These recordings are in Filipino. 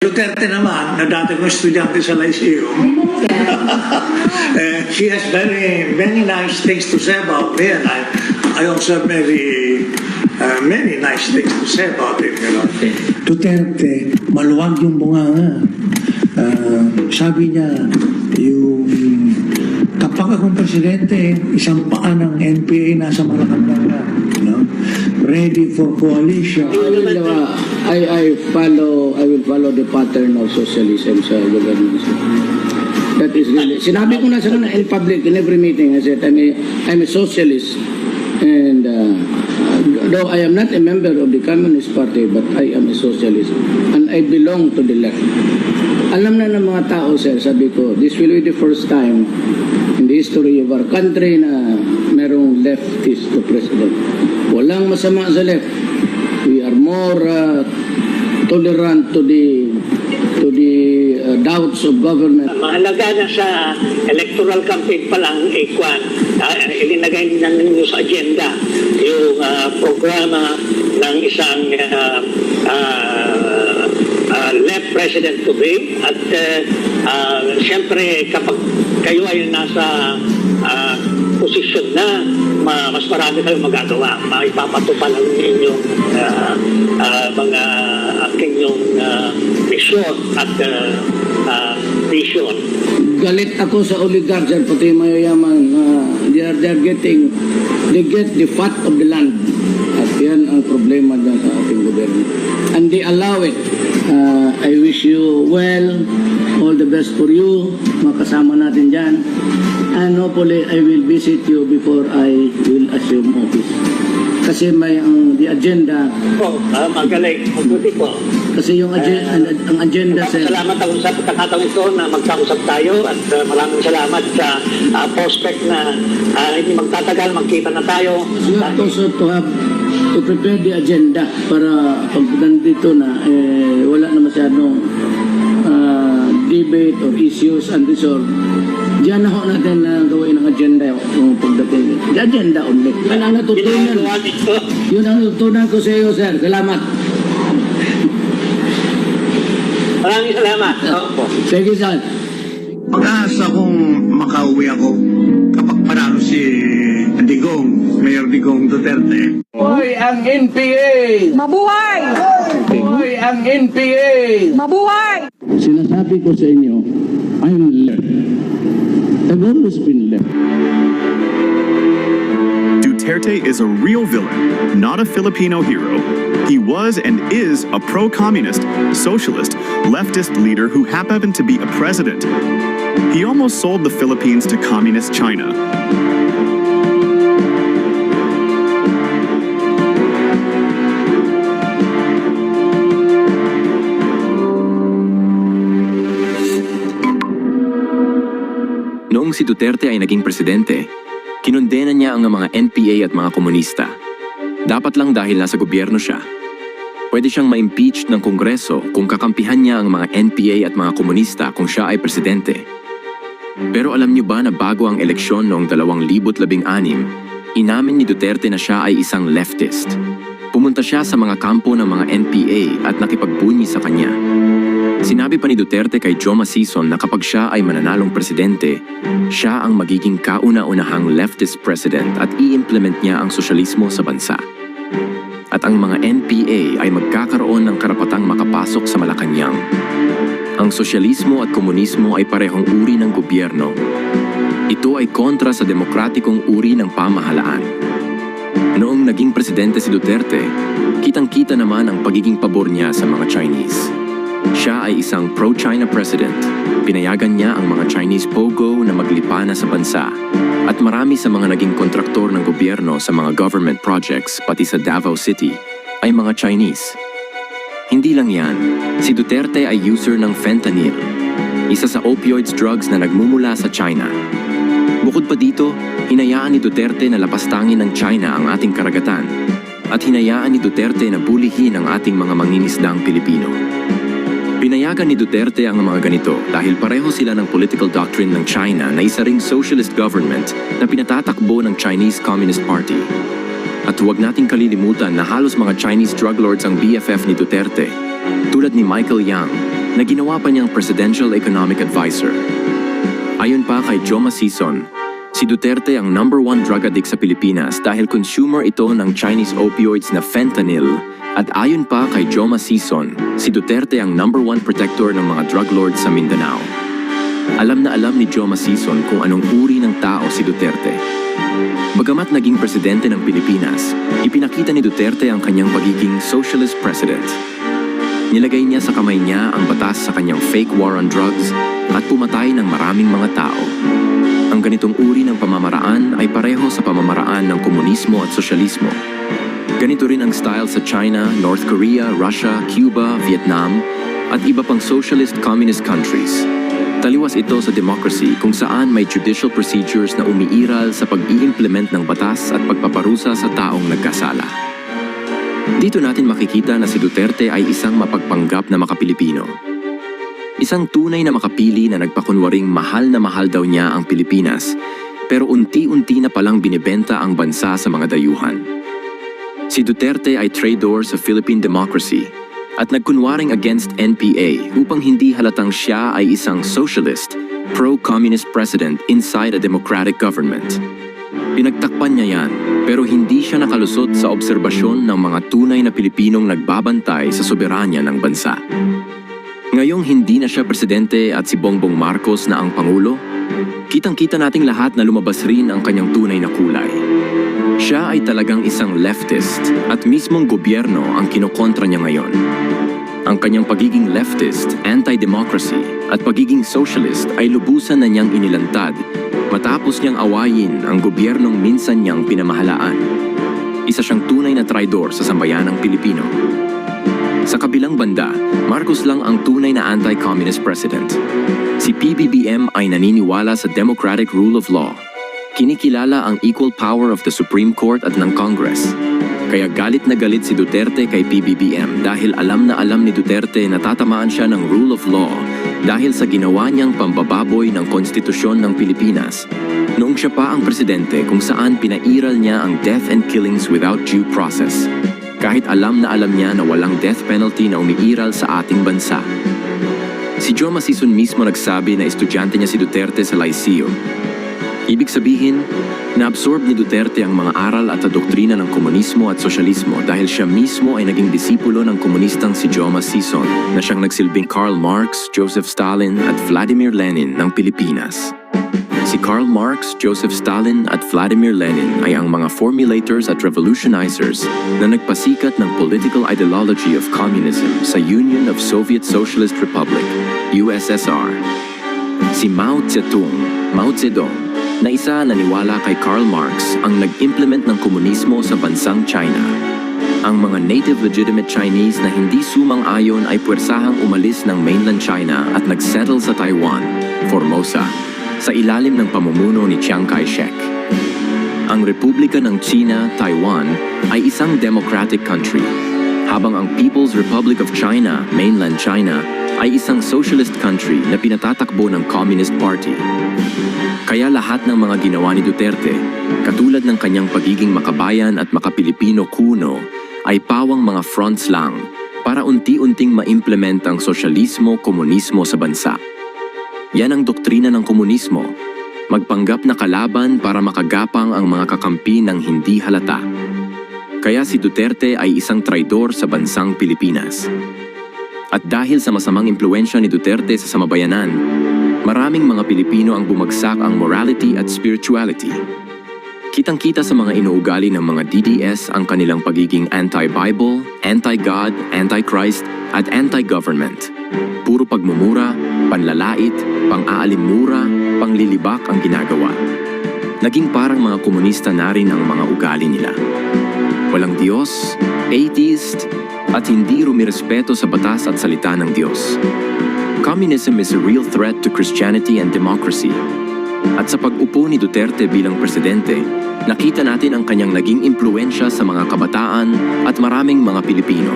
Duterte naman, na dati kong estudyante sa Lyceum, she has many nice things to say about me, and I also have many nice things to say about him. You know? Duterte, maluwag yung bunganga. Sabi niya, yung kapag akong presidente, isang paa ng NPA nasa Malacanang na. You know? Ready for coalition. I will follow the pattern of socialism sa government. That is really, sinabi ko na sa kanila in public, in every meeting, I said, I'm a socialist. And though I am not a member of the Communist Party, but I am a socialist. And I belong to the left. Alam na ng mga tao, sir, sabi ko, this will be the first time in the history of our country na merong leftist to president. Walang masama sa left. We are more tolerant to the doubts of government. Mahalaga na sa electoral campaign pa lang, ilinagay na ninyo sa agenda yung programa ng isang left president to be. At siyempre kapag kayo ay nasa posisyon na, mas marami kayong magagawa. Maipapatupad ang inyong mga inyong mission at vision. Galit ako sa oligarchs at pati mayayaman. They get the fat of the land. At yan ang problema dyan sa ating gobyerno. And they allow it. I wish you well. All the best for you. Makasama natin dyan. And hopefully, I will visit you before I will assume office. Kasi may the agenda. Magaling. Mabuti po. Kasi yung ang agenda sa... Salamat ako sa pagkakataon ito na magkausap tayo at maraming salamat sa prospect na hindi magtatagal, magkita na tayo. You have also to prepare the agenda para pag nandito na, wala na masyadong debate or issues and resort. Diyan na ho natin gawin ang agenda yung pagdating. The agenda only. Yun ang natutunan. Yun ang natutunan ko sa iyo, sir. Salamat. Maraming salamat. Thank you, sir. Pag-asa kong makauwi ako kapag panalo si Mayor Digong Duterte. Hoy ang NPA! Mabuhay! Hoy ang NPA! Mabuhay! Sinasabi ko sa inyo, I'm left. I've always been left. Duterte is a real villain, not a Filipino hero. He was and is a pro-communist, socialist, leftist leader who happened to be a president. He almost sold the Philippines to communist China. Noong si Duterte ay naging presidente, kinondena niya ang mga NPA at mga komunista. Dapat lang dahil nasa gobyerno siya. Pwede siyang ma-impeach ng Kongreso kung kakampihan niya ang mga NPA at mga komunista kung siya ay presidente. Pero alam niyo ba na bago ang eleksyon noong 2016, inamin ni Duterte na siya ay isang leftist. Pumunta siya sa mga kampo ng mga NPA at nakipagbunyi sa kanya. Sinabi pa ni Duterte kay Joe Masison na kapag siya ay mananalong presidente, siya ang magiging kauna-unahang leftist president at i-implement niya ang sosyalismo sa bansa. At ang mga NPA ay magkakaroon ng karapatang makapasok sa Malacanang. Ang sosyalismo at komunismo ay parehong uri ng gobyerno. Ito ay kontra sa demokratikong uri ng pamahalaan. Noong naging presidente si Duterte, kitang-kita naman ang pagiging pabor niya sa mga Chinese. Siya ay isang pro-China president. Pinayagan niya ang mga Chinese pogo na maglipa na sa bansa. At marami sa mga naging kontraktor ng gobyerno sa mga government projects pati sa Davao City ay mga Chinese. Hindi lang yan, si Duterte ay user ng fentanyl, isa sa opioids drugs na nagmumula sa China. Bukod pa dito, hinayaan ni Duterte na lapastangin ng China ang ating karagatan at hinayaan ni Duterte na bulihin ang ating mga mangingisdang Pilipino. Pinayagan ni Duterte ang mga ganito dahil pareho sila ng political doctrine ng China na isa ring socialist government na pinatatakbo ng Chinese Communist Party. At huwag nating kalilimutan na halos mga Chinese drug lords ang BFF ni Duterte, tulad ni Michael Yang, na ginawa pa niyang Presidential Economic Advisor. Ayon pa kay Joma Sison, si Duterte ang #1 drug addict sa Pilipinas dahil consumer ito ng Chinese opioids na fentanyl. At ayon pa kay Joma Sison, si Duterte ang #1 protector ng mga drug lords sa Mindanao. Alam na alam ni Joma Sison kung anong uri ng tao si Duterte. Bagamat naging presidente ng Pilipinas, ipinakita ni Duterte ang kanyang pagiging socialist president. Nilagay niya sa kamay niya ang batas sa kanyang fake war on drugs at pumatay ng maraming mga tao. Ang ganitong uri ng pamamaraan ay pareho sa pamamaraan ng komunismo at sosyalismo. Ganito rin ang style sa China, North Korea, Russia, Cuba, Vietnam, at iba pang socialist communist countries. Taliwas ito sa democracy kung saan may judicial procedures na umiiral sa pag-i-implement ng batas at pagpaparusa sa taong nagkasala. Dito natin makikita na si Duterte ay isang mapagpanggap na makapilipino. Isang tunay na makapili na nagpakunwaring mahal na mahal daw niya ang Pilipinas, pero unti-unti na palang binibenta ang bansa sa mga dayuhan. Si Duterte ay traitor sa Philippine democracy at nagkunwaring against NPA upang hindi halatang siya ay isang socialist, pro-communist president inside a democratic government. Pinagtakpan niya yan, pero hindi siya nakalusot sa obserbasyon ng mga tunay na Pilipinong nagbabantay sa soberanya ng bansa. Ngayong hindi na siya presidente at si Bongbong Marcos na ang Pangulo, kitang-kita nating lahat na lumabas rin ang kanyang tunay na kulay. Siya ay talagang isang leftist at mismong gobyerno ang kinokontra niya ngayon. Ang kanyang pagiging leftist, anti-democracy at pagiging socialist ay lubusan na niyang inilantad matapos niyang awayin ang gobyernong minsan niyang pinamahalaan. Isa siyang tunay na traidor sa sambayanang Pilipino. Sa kabilang banda, Marcos lang ang tunay na anti-communist president. Si PBBM ay naniniwala sa democratic rule of law. Kinikilala ang equal power of the Supreme Court at ng Congress. Kaya galit na galit si Duterte kay PBBM dahil alam na alam ni Duterte na tatamaan siya ng rule of law dahil sa ginawa niyang pambababoy ng konstitusyon ng Pilipinas. Noong siya pa ang presidente kung saan pinairal niya ang death and killings without due process. Kahit alam niya na walang death penalty na umiiral sa ating bansa. Si Joma Sison mismo nagsabi na estudyante niya si Duterte sa Lyceum. Ibig sabihin, na-absorb ni Duterte ang mga aral at doktrina ng komunismo at sosyalismo dahil siya mismo ay naging disipulo ng komunistang si Joma Sison na siyang nagsilbing Karl Marx, Joseph Stalin at Vladimir Lenin ng Pilipinas. Si Karl Marx, Joseph Stalin at Vladimir Lenin ay ang mga formulators at revolutionizers na nagpasikat ng political ideology of communism sa Union of Soviet Socialist Republic, USSR. Si Mao Zedong, na isa naniwala kay Karl Marx ang nag-implement ng komunismo sa bansang China. Ang mga native legitimate Chinese na hindi sumang-ayon ay puwersahang umalis ng mainland China at nagsettle sa Taiwan, Formosa, sa ilalim ng pamumuno ni Chiang Kai-shek. Ang Republika ng China, Taiwan, ay isang democratic country, habang ang People's Republic of China, mainland China, ay isang socialist country na pinatatakbo ng Communist Party. Kaya lahat ng mga ginawa ni Duterte, katulad ng kanyang pagiging makabayan at makapilipino kuno, ay pawang mga fronts lang para unti-unting ma-implement ang sosyalismo, komunismo sa bansa. Yan ang doktrina ng komunismo, magpanggap na kalaban para makagapang ang mga kakampi ng hindi halata. Kaya si Duterte ay isang traidor sa bansang Pilipinas. At dahil sa masamang impluensya ni Duterte sa samabayanan, maraming mga Pilipino ang bumagsak ang morality at spirituality. Kitang-kita sa mga inuugali ng mga DDS ang kanilang pagiging anti-Bible, anti-God, anti-Christ, at anti-government. Puro pagmumura, panlalait, pang-aalimura, panglilibak ang ginagawa. Naging parang mga komunista na rin ang mga ugali nila. Walang Diyos, atheist, at hindi rumirespeto sa batas at salita ng Diyos. Communism is a real threat to Christianity and democracy. At sa pag-upo ni Duterte bilang presidente, nakita natin ang kanyang naging impluensya sa mga kabataan at maraming mga Pilipino.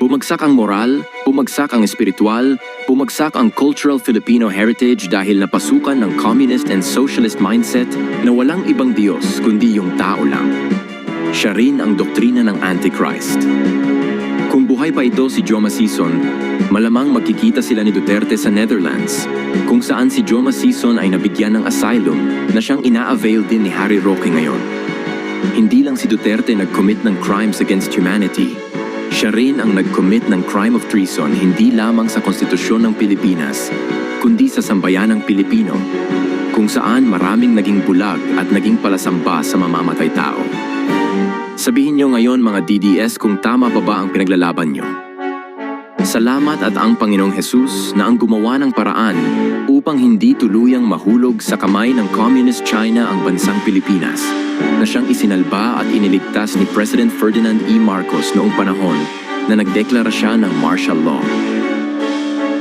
Bumagsak ang moral, bumagsak ang espiritual, bumagsak ang cultural Filipino heritage dahil napasukan ng communist and socialist mindset na walang ibang Diyos kundi yung tao lang. Siya rin ang doktrina ng Antichrist. Kung buhay pa ito si Joma Sison, malamang magkikita sila ni Duterte sa Netherlands, kung saan si Joma Sison ay nabigyan ng asylum na siyang ina-avail din ni Harry Roque ngayon. Hindi lang si Duterte nag-commit ng crimes against humanity, siya rin ang nag-commit ng crime of treason hindi lamang sa konstitusyon ng Pilipinas, kundi sa sambayanang Pilipino, kung saan maraming naging bulag at naging palasamba sa mamamatay tao. Sabihin nyo ngayon mga DDS kung tama pa ba ang pinaglalaban nyo. Salamat at ang Panginoong Jesus na ang gumawa ng paraan upang hindi tuluyang mahulog sa kamay ng Communist China ang bansang Pilipinas, na siyang isinalba at iniligtas ni President Ferdinand E. Marcos noong panahon na nagdeklara siya ng martial law.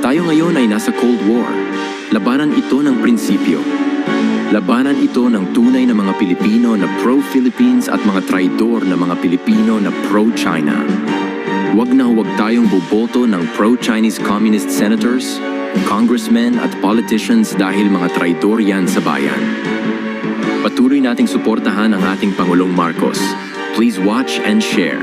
Tayo ngayon ay nasa Cold War. Labanan ito ng prinsipyo. Labanan ito ng tunay na mga Pilipino na pro-Philippines at mga traidor na mga Pilipino na pro-China. Huwag na huwag tayong boboto ng pro-Chinese communist senators, congressmen at politicians dahil mga traidor yan sa bayan. Patuloy nating suportahan ang ating Pangulong Marcos. Please watch and share.